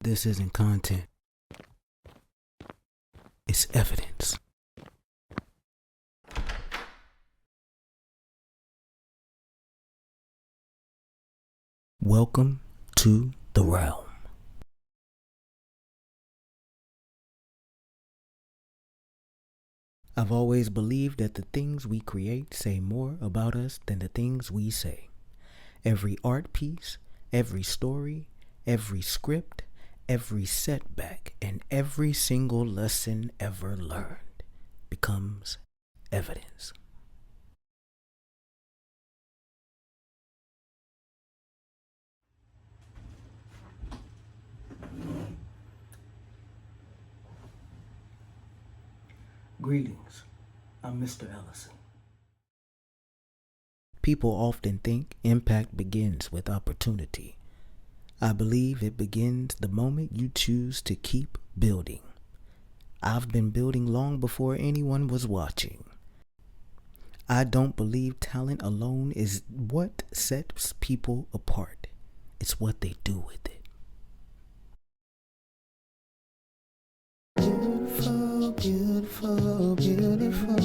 This isn't content. It's evidence. Welcome to the realm. I've always believed that the things we create say more about us than the things we say. Every art piece, every story, every script, every setback, and every single lesson ever learned becomes evidence. Greetings, I'm Mr. Ellison. People often think impact begins with opportunity. I believe it begins the moment you choose to keep building. I've been building long before anyone was watching. I don't believe talent alone is what sets people apart. It's what they do with it. Beautiful, beautiful, beautiful,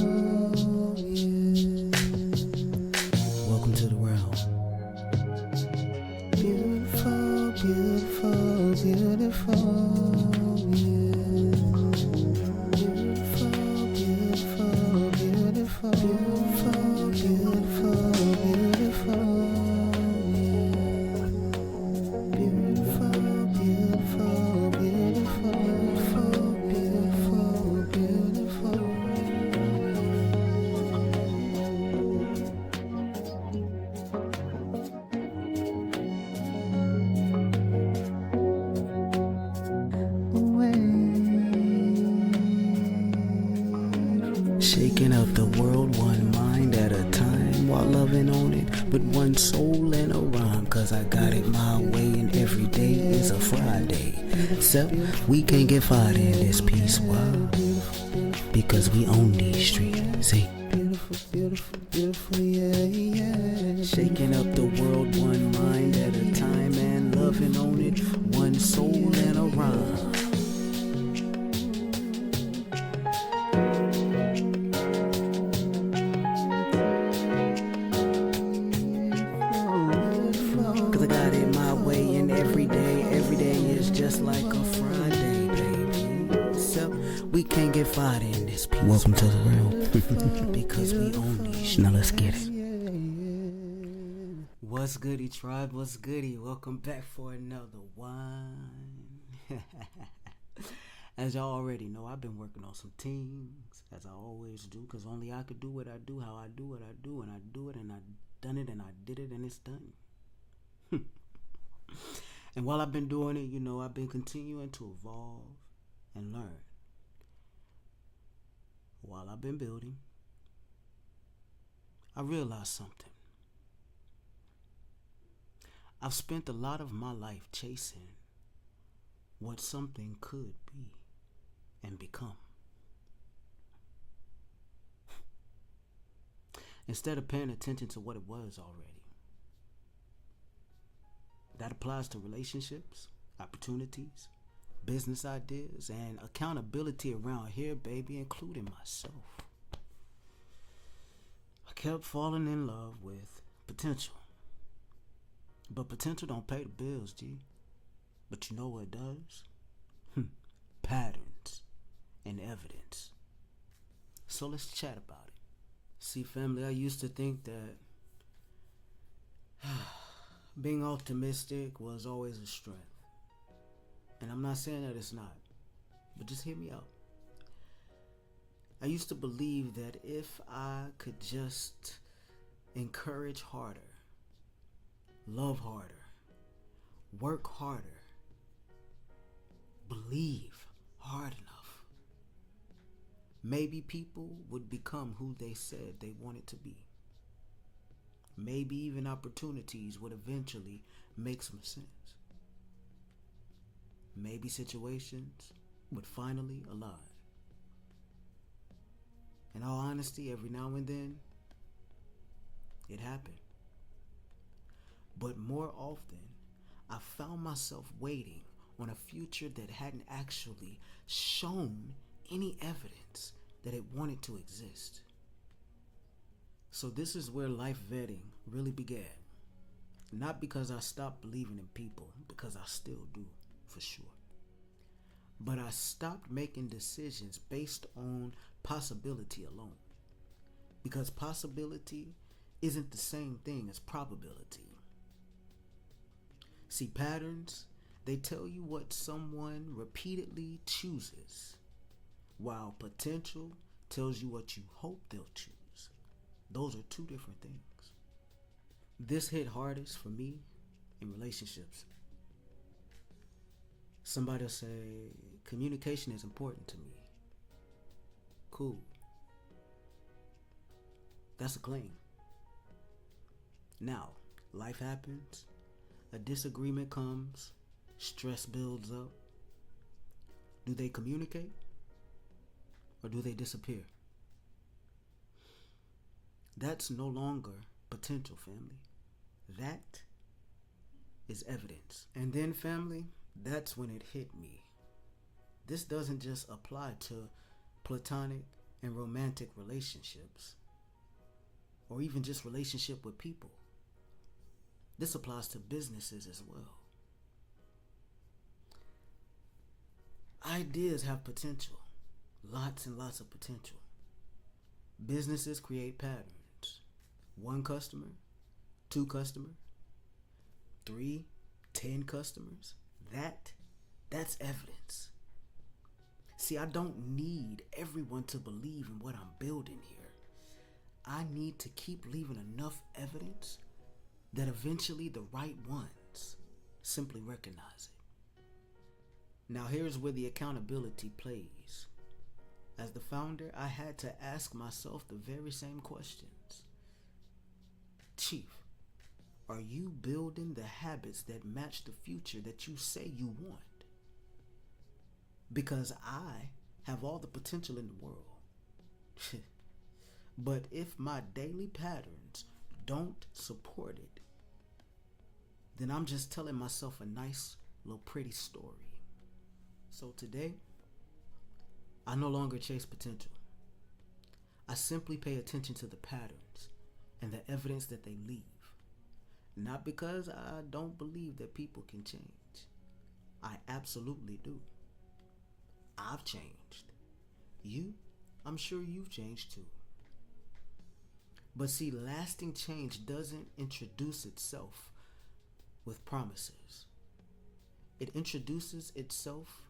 yeah. Welcome to the realm. Beautiful, beautiful, beautiful, yeah. Beautiful, beautiful, beautiful, beautiful, beautiful, beautiful, yeah. Beautiful, beautiful, beautiful, beautiful, beautiful. Shaking up the world one mind at a time while loving on it with one soul and a rhyme. Cause I got it my way and every day is a Friday. Except we can't get fired in this piece. Why? Because we own these streets. See? Beautiful, beautiful, beautiful, yeah, yeah. Shaking up the world one mind at a time and loving on it one soul and a rhyme. Cause I got it my way and every day is just like a Friday, baby. So we can't get fired in this piece. Welcome to the realm. Because we own these. Now let's get it. What's goody, tribe? What's goody? Welcome back for another one. As y'all already know, I've been working on some things, as I always do, because only I could do what I do, how I do what I do, and I do it, and I done it, and I did it, and it's done. And while I've been doing it, I've been continuing to evolve and learn. While I've been building, I realized something. I've spent a lot of my life chasing what something could be and become, instead of paying attention to what it was already. That applies to relationships, opportunities, business ideas, and accountability around here, baby, including myself. I kept falling in love with potential. But potential don't pay the bills, G. But you know what it does? Patterns and evidence. So let's chat about it. See, family, I used to think that being optimistic was always a strength. And I'm not saying that it's not, but just hear me out. I used to believe that if I could just encourage harder, love harder, work harder, believe hard enough, maybe people would become who they said they wanted to be. Maybe even opportunities would eventually make some sense. Maybe situations would finally align. In all honesty, every now and then, it happened. But more often, I found myself waiting on a future that hadn't actually shown any evidence that it wanted to exist. So this is where life vetting really began. Not because I stopped believing in people, because I still do, for sure. But I stopped making decisions based on possibility alone. Because possibility isn't the same thing as probability. See, patterns, they tell you what someone repeatedly chooses, while potential tells you what you hope they'll choose. Those are two different things. This hit hardest for me in relationships. Somebody will say, communication is important to me. Cool. That's a claim. Now, life happens, a disagreement comes, stress builds up. Do they communicate? Or do they disappear? That's no longer potential, family. That is evidence. And then, family, that's when it hit me. This doesn't just apply to platonic and romantic relationships, or even just relationship with people. This applies to businesses as well. Ideas have potential, lots and lots of potential. Businesses create patterns. 1 customer, 2 customers, 3, 10 customers. That's evidence. See, I don't need everyone to believe in what I'm building here. I need to keep leaving enough evidence that eventually the right ones simply recognize it. Now here's where the accountability plays. As the founder, I had to ask myself the very same questions. Chief, are you building the habits that match the future that you say you want? Because I have all the potential in the world. But if my daily patterns don't support it, then I'm just telling myself a nice little pretty story. So today, I no longer chase potential. I simply pay attention to the patterns and the evidence that they leave. Not because I don't believe that people can change. I absolutely do. I've changed. You, I'm sure you've changed too. But see, lasting change doesn't introduce itself with promises. It introduces itself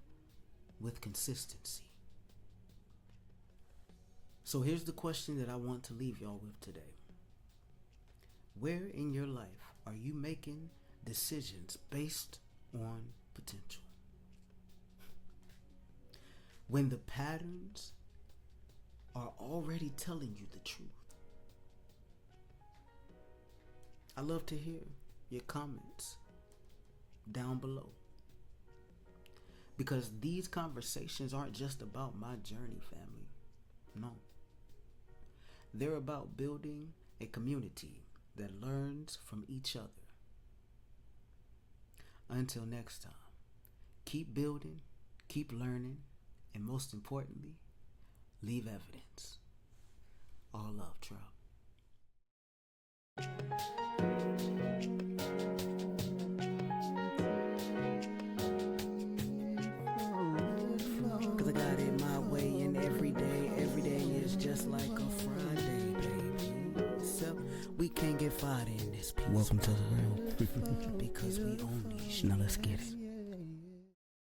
with consistency. So here's the question that I want to leave y'all with today. Where in your life are you making decisions based on potential? When the patterns are already telling you the truth. I love to hear your comments down below. Because these conversations aren't just about my journey, family. No. They're about building a community that learns from each other. Until next time, keep building, keep learning, and most importantly, leave evidence. All love, Trout. Cause I got it my way, and every day is just like a Friday, baby. Except we can't get fired in this piece. Welcome to the realm. Because we own these. Now let's get it.